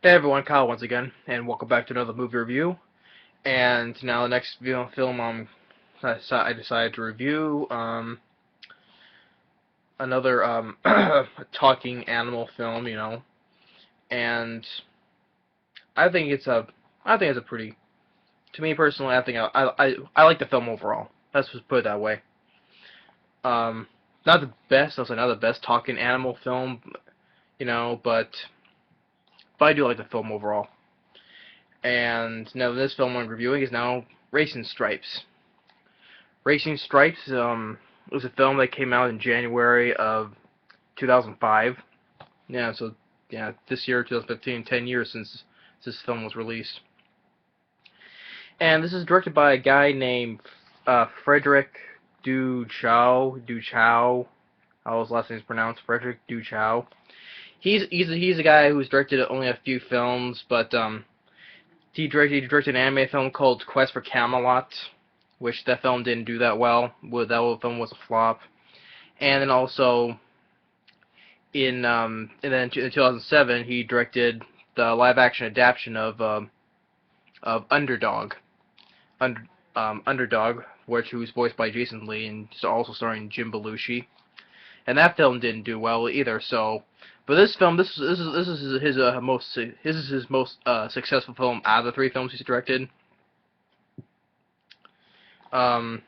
Hey everyone, Kyle once again, and welcome back to another movie review. And now the next film I decided to review another talking animal film, and I think it's a pretty, to me personally, I think I like the film overall. Let's just put it that way. Um, Not the best, I'll say not the best talking animal film, but I do like the film overall. And now this film I'm reviewing is now Racing Stripes. Racing Stripes was a film that came out in January of 2005. Yeah, so yeah, this year 2015, 10 years since this film was released. And this is directed by a guy named Frederik Chau. How his last name is pronounced, Frederik Chau. He's a guy who's directed only a few films, but he directed an anime film called Quest for Camelot, which that film didn't do that well. That film was a flop. And then also in 2007 he directed the live-action adaptation of Underdog, which was voiced by Jason Lee and also starring Jim Belushi. And that film didn't do well either. So, but this film, this is his most successful film out of the three films he's directed. Um,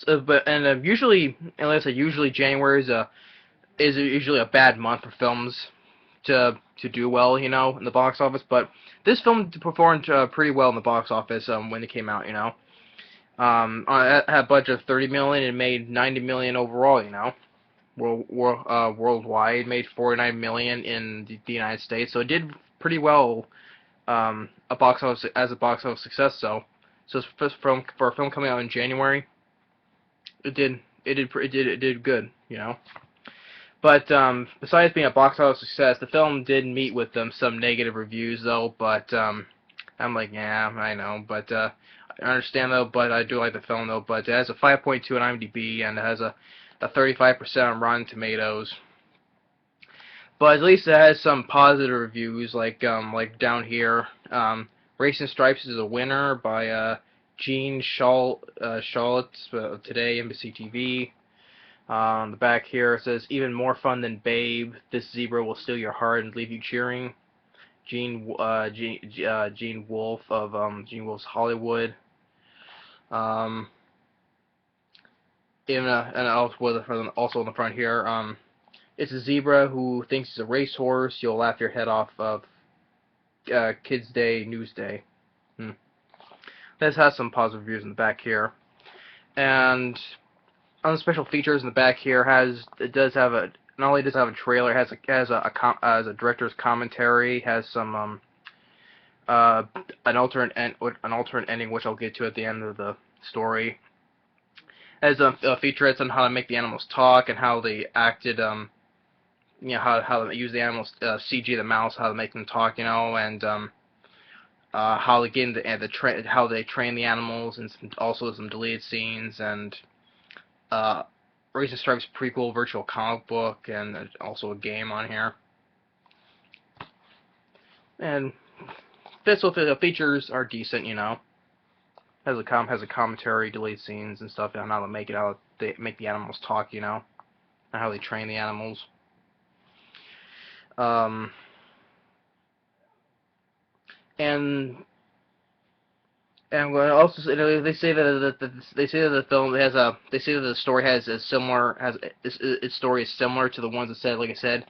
usually, and like I said, usually January is usually a bad month for films to do well, in the box office. But this film performed pretty well in the box office when it came out, it had a budget of 30 million and made 90 million overall, worldwide, made 49 million in the United States, so it did pretty well a box office success. So for a film coming out in January, it did good, But besides being a box office success, the film did meet with some negative reviews though. But I'm like, yeah, I know, but I understand though. But I do like the film though. But it has a 5.2 on IMDb and it has a 35% on Rotten Tomatoes. But at least it has some positive reviews, like down here. Racing Stripes is a winner by Gene Shalit Today, NBC TV. On the back here it says, even more fun than Babe, this zebra will steal your heart and leave you cheering. Gene Wolfe of Gene Wolfe's Hollywood. And also on the front here, it's a zebra who thinks he's a racehorse. You'll laugh your head off of Kids Day, News Day. This has some positive reviews in the back here. And on the special features in the back here, not only does it have a trailer, it has a director's commentary, has some an alternate ending, which I'll get to at the end of the story. It has featurettes on how to make the animals talk and how they acted, how they use the animals, CG the mouse, how to make them talk, and how they get into how they train the animals, and also some deleted scenes, and Racing Stripes prequel virtual comic book, and also a game on here. And the features are decent, Has a commentary, deleted scenes and stuff, and how they make the animals talk, and how they train the animals. And also they say that the film they say that the story its story is similar to the ones that said, like I said,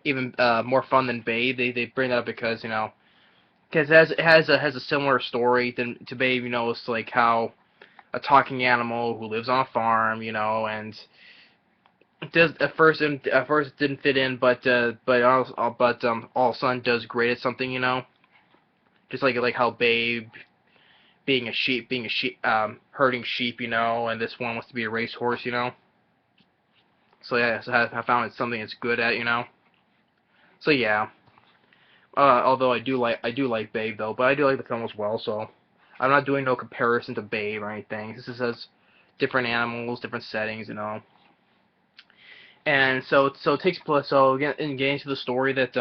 even more fun than Babe. They bring that up because because it has a similar story to Babe. It's like how a talking animal who lives on a farm, and it does at first it didn't fit in, but all of a sudden does great at something, just like how Babe being a sheep, herding sheep, and this one wants to be a racehorse, So yeah, so I found it's something it's good at, So yeah. Although I do like Babe though, but I do like the film as well. So I'm not doing no comparison to Babe or anything. This just has different animals, different settings, And so it takes place. So again, getting to the story that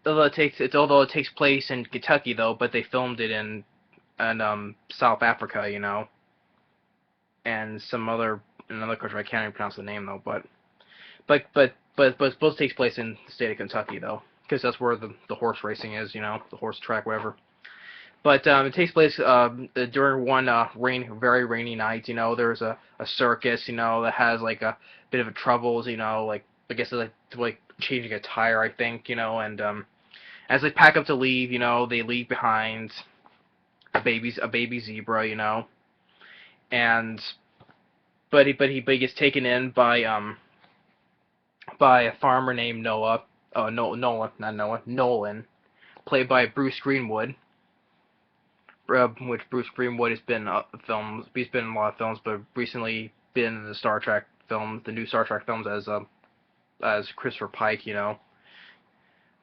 although it takes place in Kentucky though, but they filmed it in South Africa, you know, and another country. I can't even pronounce the name though, but it's supposed to take place in the state of Kentucky though, because that's where the horse racing is, you know, the horse track, whatever. But it takes place during one very rainy night. You know, there's a circus, you know, that has like a bit of troubles. You know, like I guess like changing a tire, I think. You know, and as they pack up to leave, you know, they leave behind a baby zebra. You know, and but he gets taken in by a farmer named Noah. Oh, no, Nolan, not Noah. Nolan, played by Bruce Greenwood. Which Bruce Greenwood has been films. He's been in a lot of films, but recently been in the Star Trek films, the new Star Trek films as Christopher Pike, you know.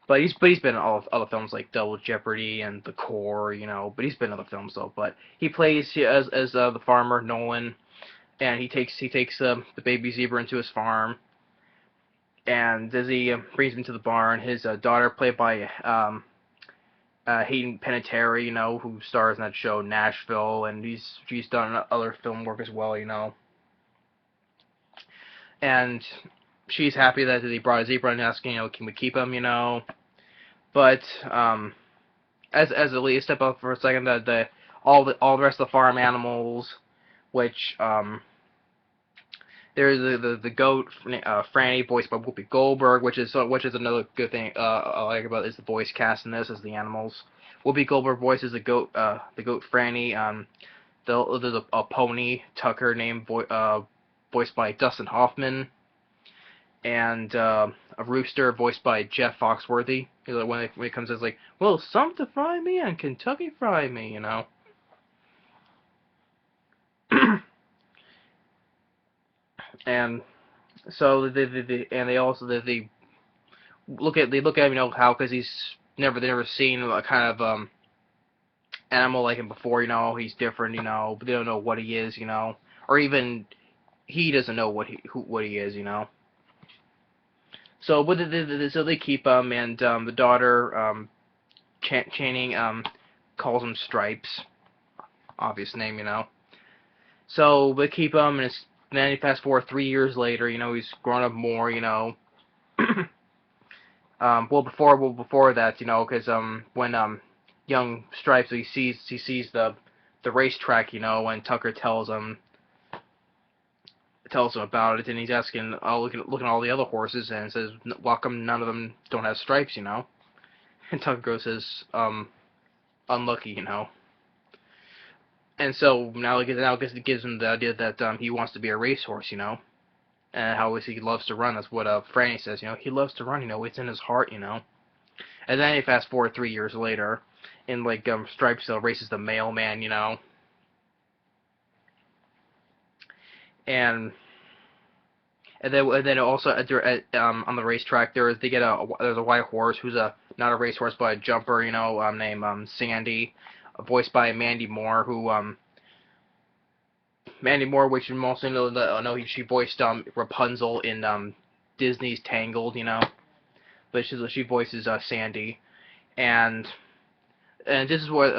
But he's been in all of other films like Double Jeopardy and The Core, you know. But he's been in other films though. But he plays as the farmer Nolan, and he takes the baby zebra into his farm, and as he brings him to the barn, his daughter, played by Hayden Panettiere, you know, who stars in that show Nashville, and she's done other film work as well, you know. And she's happy that they brought a zebra and asking, you know, can we keep him, you know. But as a lead, step up for a second, all the rest of the farm animals, which there's the goat, Franny, voiced by Whoopi Goldberg, which is another good thing I like about it, is the voice cast in this as the animals. Whoopi Goldberg voices the goat Franny. There's a pony, Tucker, voiced by Dustin Hoffman, and a rooster voiced by Jeff Foxworthy. When it comes, it's like, well, some to fry me and Kentucky fry me, you know. And so they look at him, you know, how, because they never seen a kind of animal like him before, you know. He's different, you know, but they don't know what he is, you know, or even he doesn't know what he is, you know. So so they keep him, and the daughter Channing calls him Stripes, obvious name, you know. So they keep him, and then you fast forward 3 years later, you know, he's grown up more, you know. Before that, you know, because when young Stripes, he sees the racetrack, you know, and Tucker tells him about it, and he's asking, looking at all the other horses, and says, "Welcome, none of them don't have stripes, you know." And Tucker says, "Unlucky, you know." And so now it gives him the idea that he wants to be a racehorse, you know, and how he loves to run. That's what Franny says, you know. He loves to run, you know. It's in his heart, you know. And then you fast forward 3 years later, and like Stripes races the mailman, you know. And then also on the racetrack there's a white horse who's not a racehorse but a jumper, you know, named Sandy, voiced by Mandy Moore, which you mostly know she voiced Rapunzel in Disney's Tangled, you know, but she voices Sandy, and this is what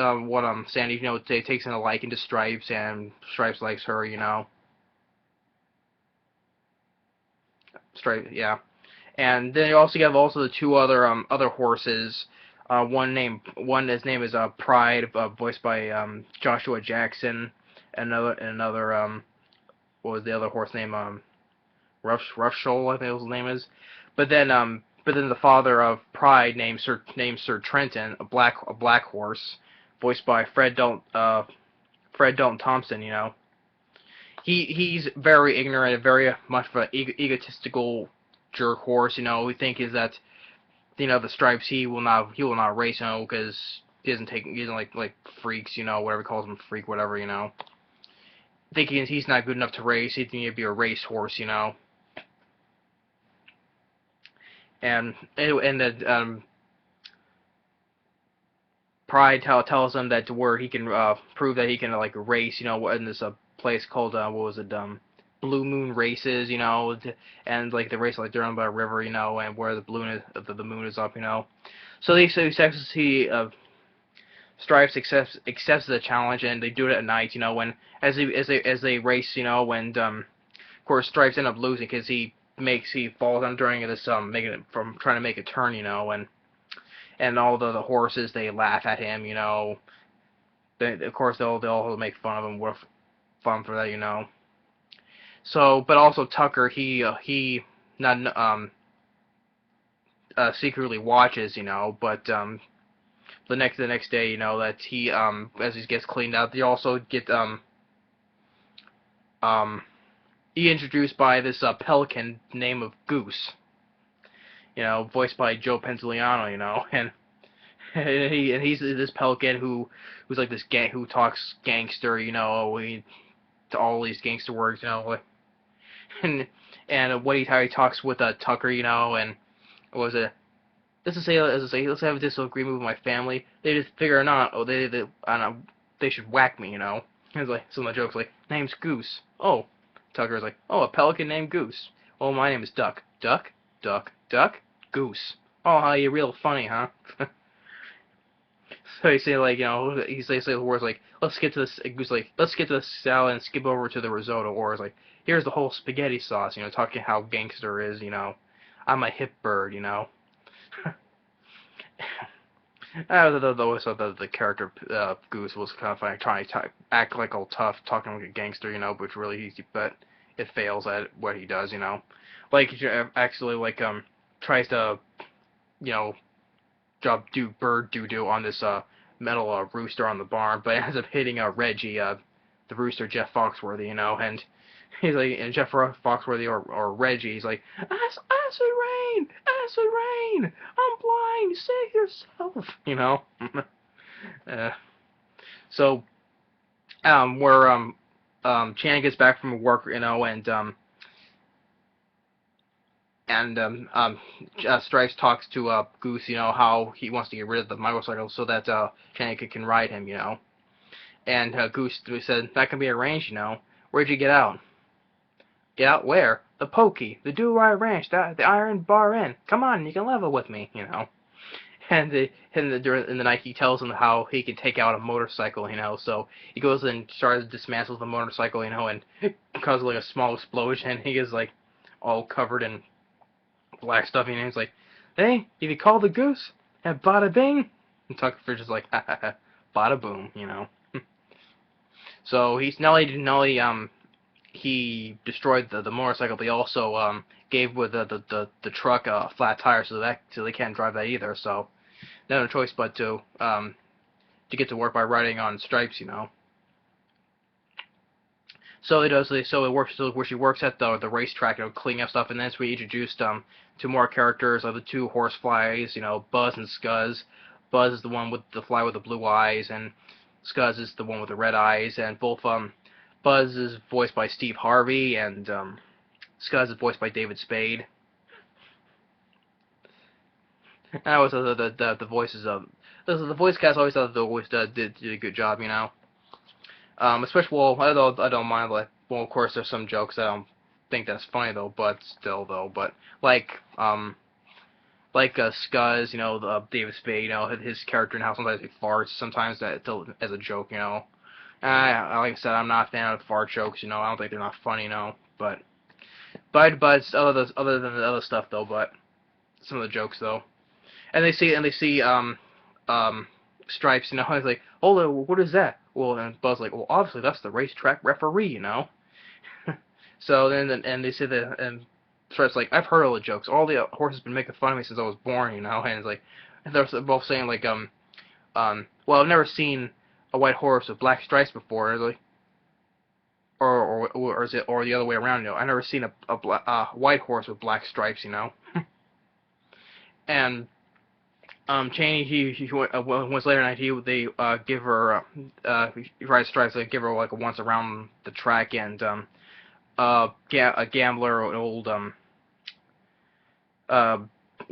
Sandy, you know, takes in a liking to Stripes, and Stripes likes her, you know. Yeah. And then you also have the two other horses. His name is Pride, voiced by Joshua Jackson. Another what was the other horse name? Rough Shoal, I think his name is. But then the father of Pride, named Sir Trenton, a black horse, voiced by Fred Dalton Thompson, you know. He's very ignorant, very much of an egotistical jerk horse, you know. We think is that, you know, the Stripes, he will not race, you know, because he doesn't like freaks, you know, whatever he calls them, freak, whatever, you know. Thinking he's not good enough to race, he thinks he'd be a race horse, you know. And that Pride tells him that where he can prove that he can like race, you know, in this place called what was it, blue moon races, and like the race like they're on by a river, and where the balloon is, the moon is up, So Stripes accepts the challenge, and they do it at night, when as they race, when of course Stripes end up losing because he falls down during this making it from trying to make a turn, and all the horses they laugh at him, of course they'll make fun of him with fun for that, So, but also Tucker, he not secretly watches, but the next day, that he as he gets cleaned out, they also get he introduced by this pelican named of Goose, voiced by Joe Pantoliano, and he's this pelican who's like this gang who talks gangster, to all these gangster words, and how he talks with Tucker, and what was it? Let's have a disagreement with my family. They just figure it out. Oh, I don't know, they should whack me, It's like some of the jokes like, name's Goose. Oh, Tucker's like, oh, a pelican named Goose. Oh, my name is Duck. Duck, duck, duck, Goose. Oh, how you real funny, huh? So he say like, he say the words like, let's get to this. Goose like, let's get to the salad and skip over to the risotto. Or it's like, here's the whole spaghetti sauce. Talking how gangster is. I'm a hip bird. I always thought that the character Goose was kind of funny, trying to act like all tough, talking like a gangster, but really but it fails at what he does, Like actually like tries to do bird doo on this metal rooster on the barn, but ends up hitting Reggie, the rooster Jeff Foxworthy, and he's like, and Jeff Foxworthy or Reggie, he's like, acid rain, acid rain, I'm blind, save yourself, So, where Chan gets back from work, and Stripes talks to Goose, how he wants to get rid of the motorcycle so that Chan can ride him, And Goose said, that can be arranged, Where'd you get out? Get out where? The Pokey, the Do-Rye Ranch, the Iron Bar Inn. Come on, you can level with me, And in the night he tells him how he can take out a motorcycle, So he goes and starts to dismantle the motorcycle, and it causes like a small explosion. And he gets like all covered in black stuff, and he's like, "Hey, if you call the Goose, and bada bing." And Tucker just like, ha ha ha, bada boom, So he's not only he destroyed the motorcycle, but he also gave with the truck a flat tire, so they can't drive that either. So no choice but to get to work by riding on Stripes, So it does. So it works. So where she works at the racetrack, cleaning up stuff, and then we introduced to more characters, the two horseflies, Buzz and Scuzz. Buzz is the one with the fly with the blue eyes, and Scuzz is the one with the red eyes, and both Buzz is voiced by Steve Harvey, and Scuzz is voiced by David Spade. And I always thought the voices of the voice cast always thought did a good job, Especially, well, I don't mind, like, well, of course there's some jokes I don't think that's funny though, but still though, but like Scuzz, David Spade, his character and how sometimes he farts sometimes as a joke, like I said, I'm not a fan of fart jokes, I don't think they're not funny, but other than the other stuff though, but some of the jokes though, and they see Stripes, he's like, oh, what is that? Well, and Buzz like, well, obviously that's the racetrack referee, So then and they say that, and Stripes like, I've heard all the jokes. All the horses been making fun of me since I was born, and it's like, and they're both saying like, well, I've never seen a white horse with black stripes before. Like, or is it or the other way around? I've never seen a white horse with black stripes. And Chaney, he once later night they give her he rides Stripes. They give her like a once around the track, and a gambler, an old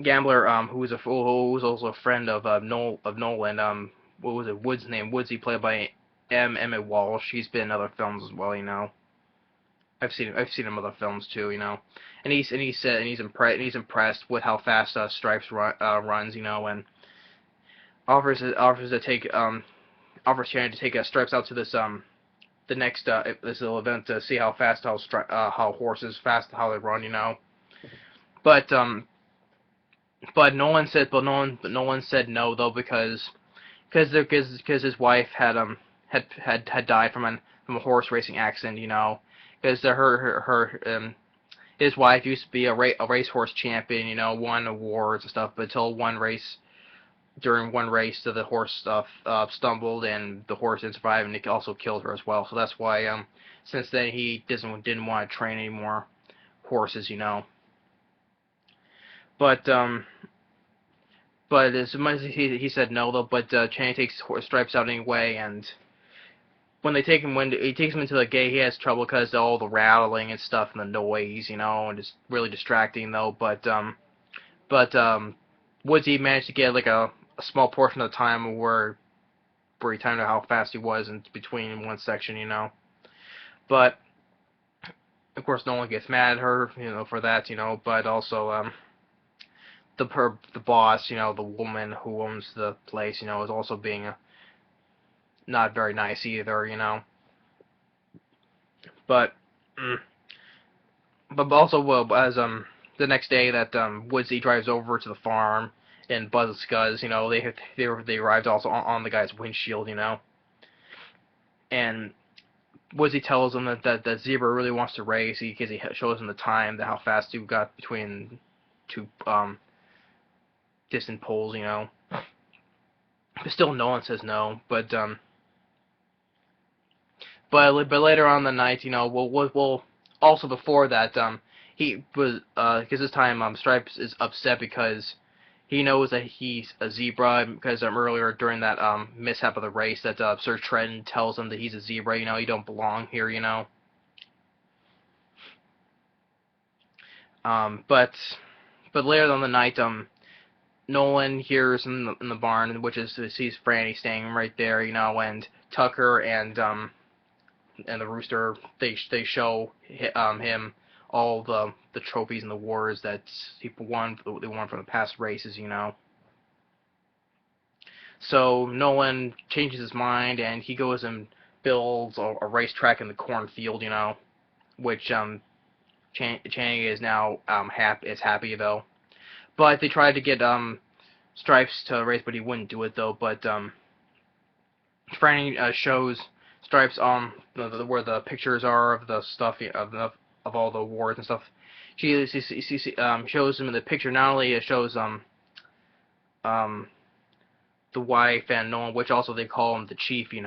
gambler who was also a friend of Nolan. What was it? Wood's name? Woodsy, played by Emmet Walsh. He's been in other films as well, I've seen him in other films too, and he's impressed with how fast Stripes runs, and offers to take offers Shannon to take Stripes out to the next this little event to see how horses how they run. But Nolan said no though because his wife had died from a horse racing accident. Because his wife used to be a racehorse champion, won awards and stuff, but until during one race, the horse stumbled and the horse didn't survive, and it also killed her as well. So that's why since then he didn't want to train any more horses. But as much as he said no though, but Channing takes Stripes out anyway, and when he takes him into the gate, he has trouble because of all the rattling and stuff and the noise, and it's really distracting though. But Woodsy managed to get like a small portion of the time where he timed out how fast he was in between one section. But of course, no one gets mad at her, for that, But also, the boss, the woman who owns the place, is also being not very nice either. But but also, as the next day that Woodsy drives over to the farm and Buzz Scuzz, they arrived also on the guy's windshield, and Woodsy tells him that Zebra really wants to race because he shows him the time, how fast he got between two distant poles, But still, Nolan says no. But later on the night, we'll also before that, he was because this time Stripes is upset because he knows that he's a zebra because earlier during that mishap of the race that Sir Trenton tells him that he's a zebra. You don't belong here. But later on the night, Nolan hears in the barn, which sees Franny staying right there, and Tucker and the rooster, they show him all the trophies and the awards that people won from the past races. So Nolan changes his mind and he goes and builds a racetrack in the cornfield, which Channing is now happy though. But they tried to get Stripes to race, but he wouldn't do it though. But Franny shows Stripes where the pictures are of the stuff of all the awards and stuff. She shows him in the picture. Not only it shows the wife and Nolan, which also they call him the chief. The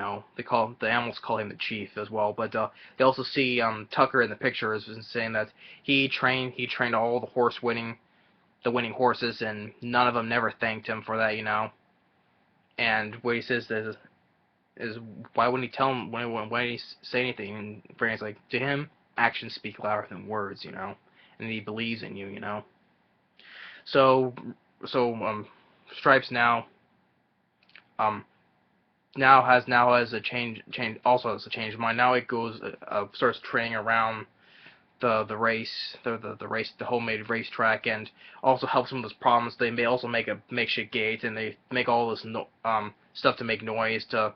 animals call him the chief as well. But they also see Tucker in the pictures and saying that he trained all the winning horses, and none of them never thanked him for that. And what he says is why wouldn't he tell him? Why didn't he say anything? And Franny's like, to him, actions speak louder than words, and he believes in you, So Stripes now has a change also has a change of mind. Now it goes starts training around the race, the homemade racetrack, and also helps them with those problems. They may also make a makeshift gate, and they make all this stuff to make noise to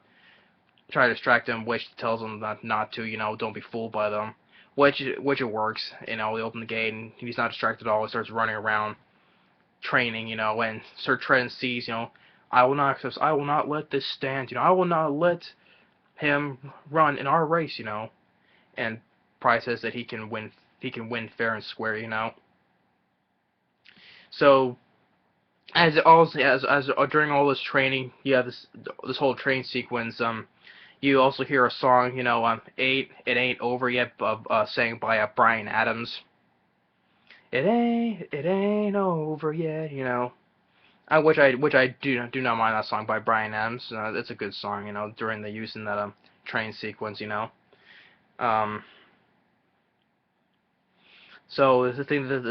try to distract him, which tells him not to, don't be fooled by them. Which it works, they open the gate and he's not distracted at all. He starts running around, training, and Sir Trenton sees, I will not let this stand, I will not let him run in our race, and Price says that he can win fair and square, So as during all this training, you have this whole train sequence. You also hear a song, "It Ain't Over Yet," sang by Bryan Adams. It ain't over yet, which I do not mind that song by Bryan Adams. It's a good song, during the use in that train sequence, So the thing that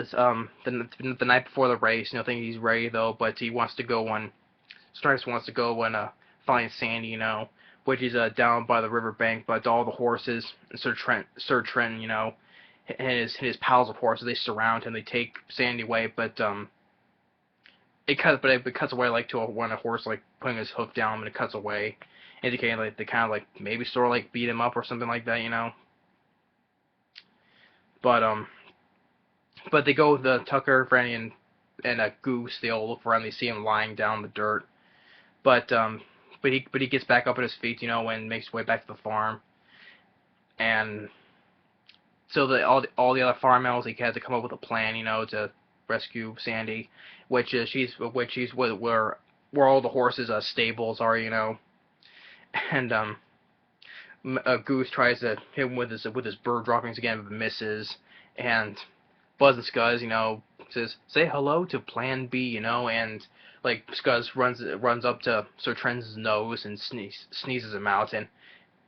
the night before the race, thinking he's ready though, but he wants to go Stripes wants to go and find Sandy, which is down by the riverbank, but all the horses and Sir Trenton, and his pals of horses, they surround him, they take Sandy away, but it cuts away like to when a horse like putting his hoof down, and it cuts away, indicating like they kind of like maybe sort of like beat him up or something like that, you know. But they go the Tucker, Franny, and Goose. They all look around. They see him lying down in the dirt. But he gets back up on his feet, you know, and makes his way back to the farm. And so all the other farm animals, he had to come up with a plan, you know, to rescue Sandy, which is where all the horses' stables are, you know. And Goose tries to hit him with his bird droppings again, but misses. And Buzz and Scuzz, you know, says, "Say hello to Plan B," you know, and like Scuzz runs up to Sir Trent's nose and sneezes him out and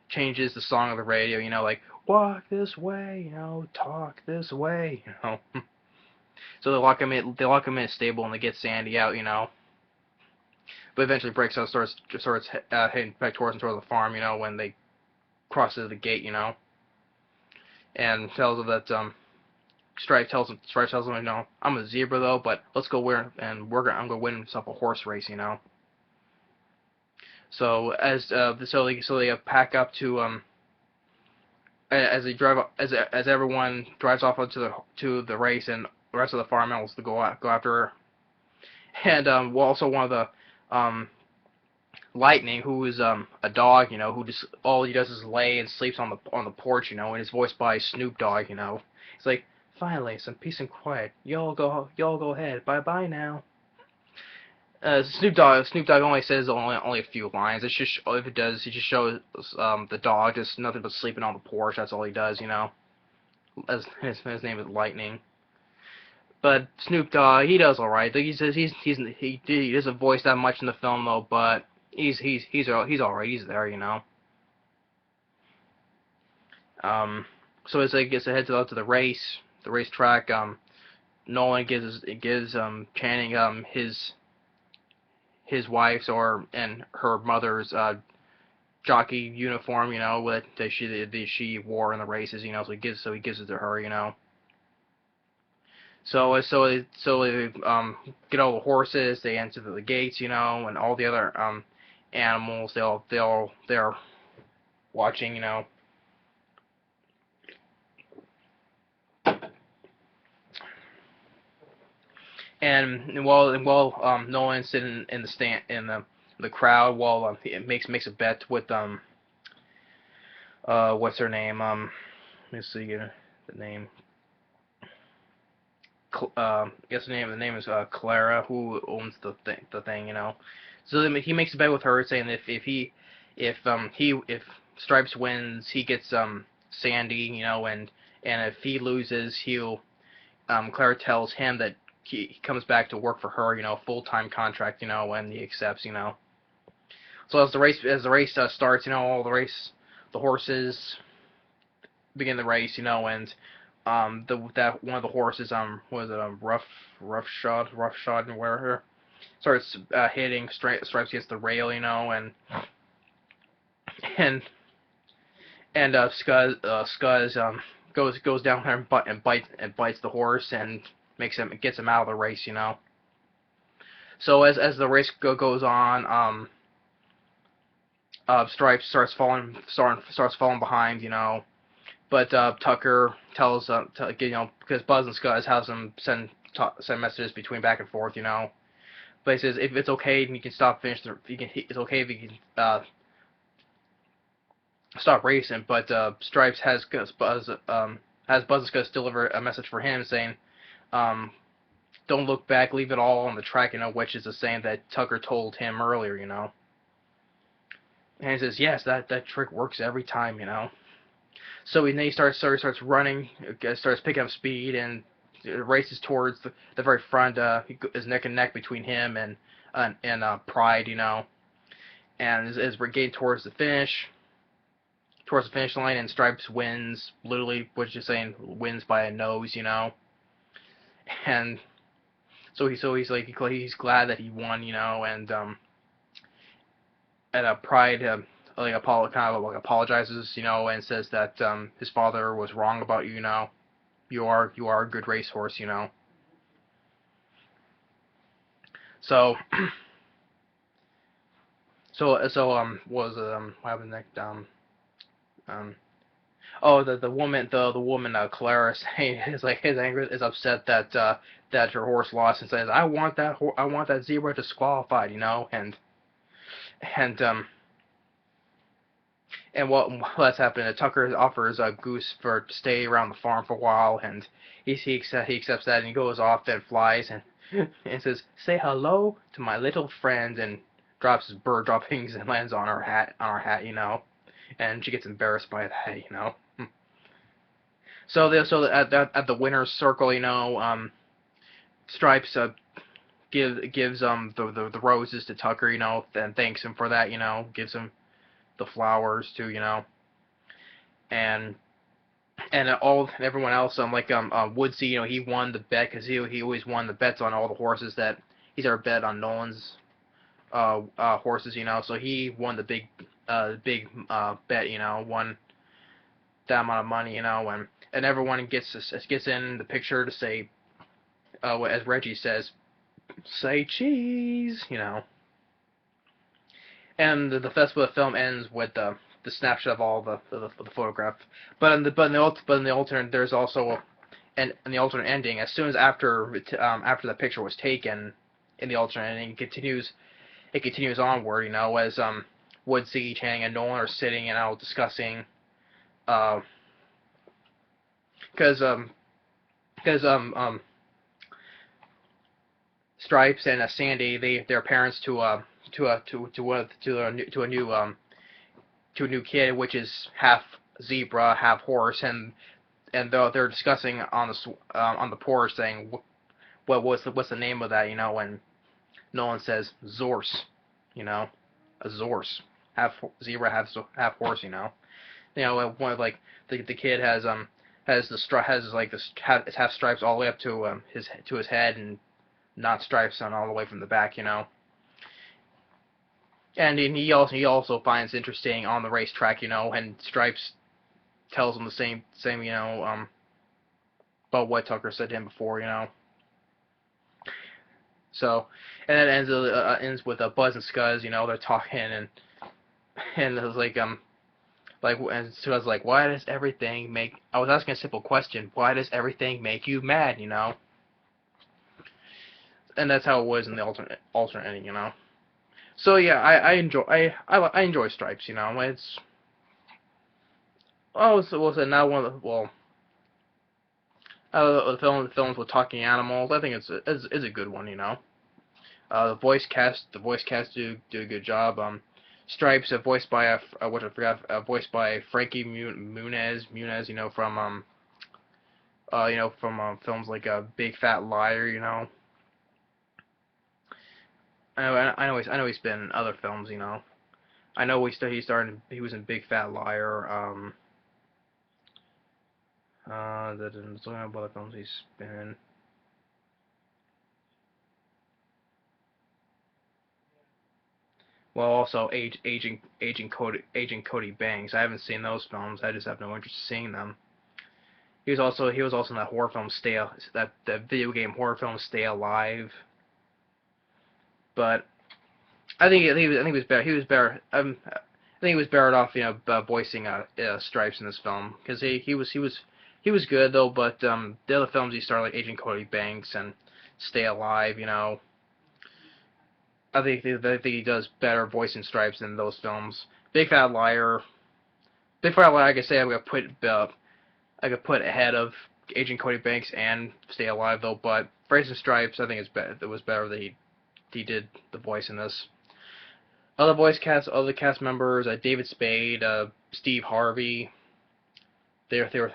changes the song on the radio, you know, like "Walk this way," you know, "Talk this way," you know. So they lock him in a stable and they get Sandy out, you know. But eventually breaks out, starts heading back towards the farm, you know, when they cross the gate, you know, and tells her that Stripe tells him, you know, "I'm a zebra though, but let's go I'm gonna win himself a horse race," you know. So they pack up to as they drive as everyone drives off to the race, and the rest of the farm animals to go after her. And also one of the Lightning, who is a dog, you know, who just all he does is lay and sleeps on the porch, you know, and is voiced by Snoop Dogg, you know. It's like, "Finally, some peace and quiet. Y'all go ahead. Bye bye now." Snoop Dogg only says only a few lines. It's just if it does, he just shows the dog just nothing but sleeping on the porch. That's all he does, you know. As his name is Lightning. But Snoop Dogg, he does all right. He says he doesn't voice that much in the film though, but he's all right. He's there, you know. So as they gets ahead to the racetrack, Nolan gives Channing his wife's and her mother's jockey uniform, you know, that she wore in the races, you know. So he gives it to her, you know. So they get all the horses, they enter the gates, you know, and all the other animals, they're watching, you know. And while Nolan's sitting in the crowd, while he makes a bet with what's her name, let me see the name. I guess the name is Clara, who owns the thing, you know. So he makes a bet with her, saying if Stripes wins, he gets Sandy, you know, and if he loses, Clara tells him that he comes back to work for her, you know, full-time contract, you know, and he accepts, you know. So as the race starts, you know, the horses begin the race, you know, and that one of the horses was it roughshod and where starts hitting Stripes against the rail, you know, and Scuzz goes down there and bites the horse and gets him out of the race, you know. So as the race goes on, Stripes starts falling behind, you know. But Tucker tells you know, because Buzz and Scuzz has him send messages between back and forth, you know. But he says if it's okay, you can it's okay if you can stop racing. But Stripes has Buzz and Scuzz deliver a message for him saying, "Don't look back, leave it all on the track," you know, which is the saying that Tucker told him earlier, you know. And he says, "Yes, that trick works every time," you know. So then he starts running, starts picking up speed, and races towards the very front. He is neck and neck between him and Pride, you know. And as we're getting towards the finish line, and Stripes wins, literally, what you're saying, wins by a nose, you know. And so he's like he's glad that he won, you know, and Pride. Apologizes, you know, and says that his father was wrong about you, you know. you are a good racehorse, you know. So was what happened next? Um oh, the woman, the woman, Clara, is like his anger is upset that that her horse lost, and says, I want that I want that zebra disqualified, you know. And and what's happened? Tucker offers a Goose for to stay around the farm for a while, and he accepts that, and he goes off and flies and says, say hello to my little friend, and drops his bird droppings and lands on her hat, you know. And she gets embarrassed by that, you know. At the winner's circle, you know, Stripes gives the roses to Tucker, you know, and thanks him for that, you know, gives him the flowers too, you know, and everyone else, Woodsy, you know, he won the bet because he always won the bets on all the horses that he's ever bet on Nolan's horses, you know, so he won the big bet, you know, won that amount of money, you know, and everyone gets in the picture to say, as Reggie says, say cheese, you know. And the festival of film ends with the snapshot of all the photograph. But in the alternate, there's also in the alternate ending, as soon as after the picture was taken, in the alternate ending, it continues onward, you know, as Woodsy, Channing, and Nolan are sitting, you know, discussing because Stripes and Sandy, they're parents to a new kid, which is half zebra, half horse, and they're discussing on the porch, saying what's the name of that, you know, and Nolan says Zorse, you know, a Zorse, half zebra, half horse, you know. You know, one of, like, the kid has it's half stripes all the way up to his head, and not stripes on all the way from the back, you know. And he also finds interesting on the racetrack, you know, and Stripes tells him the same, you know, about what Tucker said to him before, you know. So, and it ends with Buzz and Scuzz, you know, they're talking, and it was and so I was like, why does everything make? I was asking a simple question: why does everything make you mad, you know? And that's how it was in the alternate ending, you know. So yeah, I enjoy Stripes, you know. It's so now one of the films with talking animals. I think it's a good one, you know. The voice cast do a good job. Stripes voiced by voiced by Frankie Muniz, you know, from films like Big Fat Liar, you know. I know he's been in other films, you know. I know he was in Big Fat Liar. There's other films he's been in. Well, also Agent Cody Banks. I haven't seen those films. I just have no interest in seeing them. He was also in that horror film that video game horror film Stay Alive. But I think he was better. He was better. I think he was better off, you know, voicing Stripes in this film, because he was good though. But the other films he starred, like Agent Cody Banks and Stay Alive, you know, I think he does better voicing Stripes in those films. Big Fat Liar, I could say I could put ahead of Agent Cody Banks and Stay Alive though. But Voicing Stripes, I think it was better that he did the voice in this. Other cast members, David Spade, Steve Harvey, they were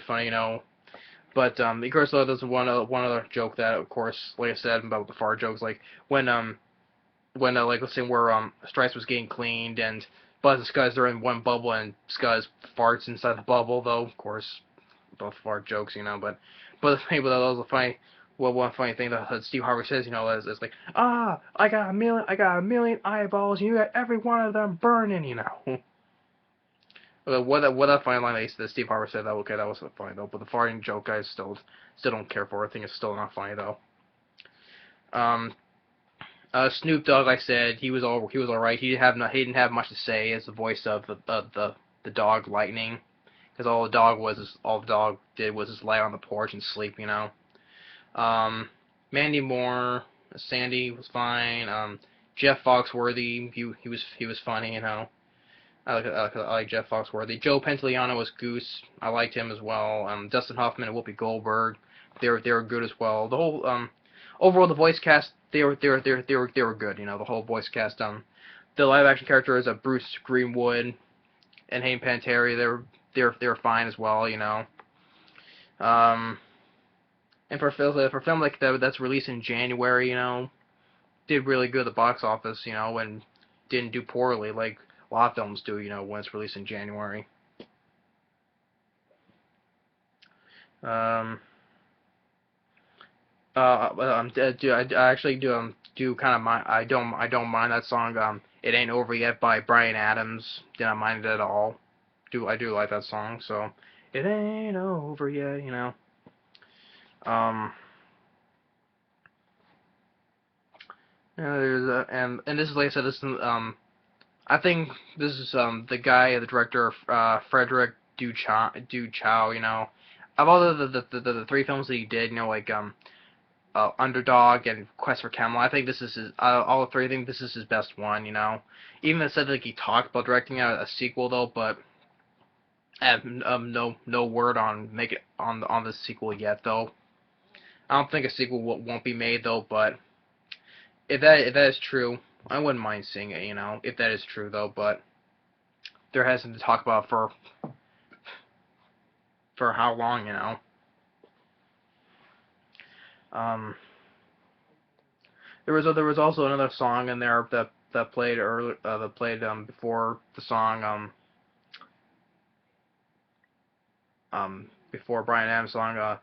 funny, you know. But of course, there's one other joke that, of course, like I said about the fart jokes, like when like, let's say where Stripes was getting cleaned, and Buzz and Scuzz are in one bubble, and Scuzz farts inside the bubble, though, of course, both fart jokes, you know. But that was a funny. Well, one funny thing that Steve Harvey says, you know, is like, I got a million eyeballs, and you got every one of them burning, you know. What that funny line that Steve Harvey said, that okay, that wasn't funny though. But the farting joke, I still don't care for. I think it's still not funny though. Snoop Dogg, like I said, he was alright. He didn't have much to say as the voice of the dog Lightning, because all the dog did was just lay on the porch and sleep, you know. Mandy Moore, Sandy was fine. Jeff Foxworthy, he was funny, you know. I like Jeff Foxworthy. Joe Pantoliano was Goose. I liked him as well. Dustin Hoffman and Whoopi Goldberg, they were good as well. The whole overall the voice cast they were good. You know, the whole voice cast. The live action characters of Bruce Greenwood and Hayden Panettiere, they were fine as well. You know. And for a film like that's released in January, you know, did really good at the box office. You know, and didn't do poorly like a lot of films do, you know, when it's released in January. I actually do kind of mind. I don't mind that song. It Ain't Over Yet by Bryan Adams. Didn't mind it at all. I do like that song. So it ain't over yet, you know. There's and this is like I said. This is I think this is the guy, the director, Frederik Chau. You know, of all the three films that he did, you know, like Underdog and Quest for Camelot, I think this is his, all three. I think this is his best one. You know, even it said like he talked about directing a sequel though, but I have no word on on the sequel yet though. I don't think a sequel won't be made though, but if that is true, I wouldn't mind seeing it, you know, if that is true, though, but there hasn't been talk about for how long, you know. There was also another song in there that played before the song before Bryan Adams' song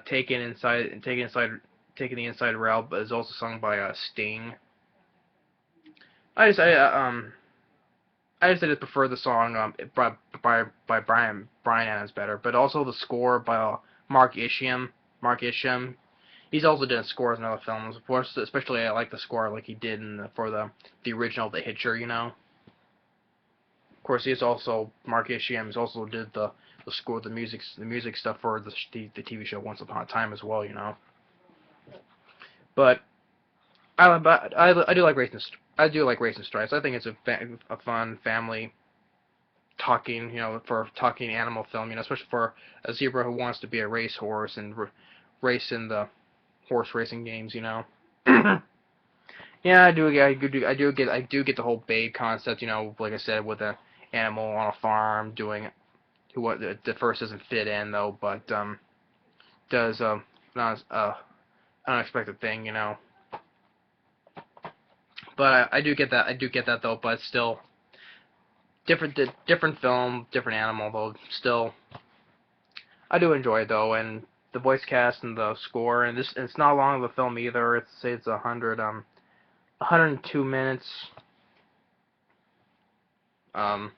Taking the Inside Rail, but is also sung by Sting. I just prefer the song by Bryan Adams better, but also the score by Mark Isham. He's also done scores in other films. Of course, especially I like the score like he did for the original The Hitcher. You know. Of course, Mark Isham. He's also did the score, the music stuff for the TV show Once Upon a Time as well. You know. But I do like Racing Stripes. I think it's a fun family talking, you know, for a talking animal film, you know, especially for a zebra who wants to be a racehorse and race in the horse racing games, you know. Yeah, I do get the whole Babe concept, you know, like I said, with an animal on a farm doing what the first doesn't fit in though, but does not unexpected thing, you know. But I do get that though. But still, different film, different animal though. Still, I do enjoy it though, and the voice cast and the score, and it's not long of a film either. It's 102 minutes. It's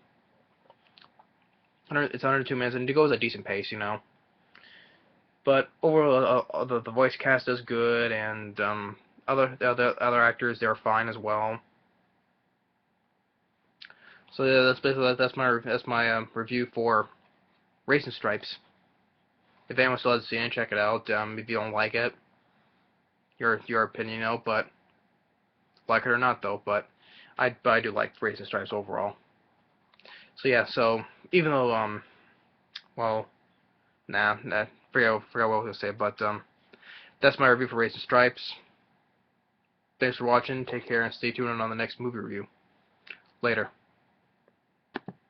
102 minutes, and it goes at a decent pace, you know. But overall, the voice cast is good, and other actors, they're fine as well. So yeah, that's my review for Racing Stripes. If anyone still hasn't seen it, check it out. If you don't like it, your opinion, you know, but like it or not though. But I do like Racing Stripes overall. So yeah, so even though well, forgot what I was gonna say, but that's my review for Racing Stripes. Thanks for watching. Take care and stay tuned on the next movie review. Later.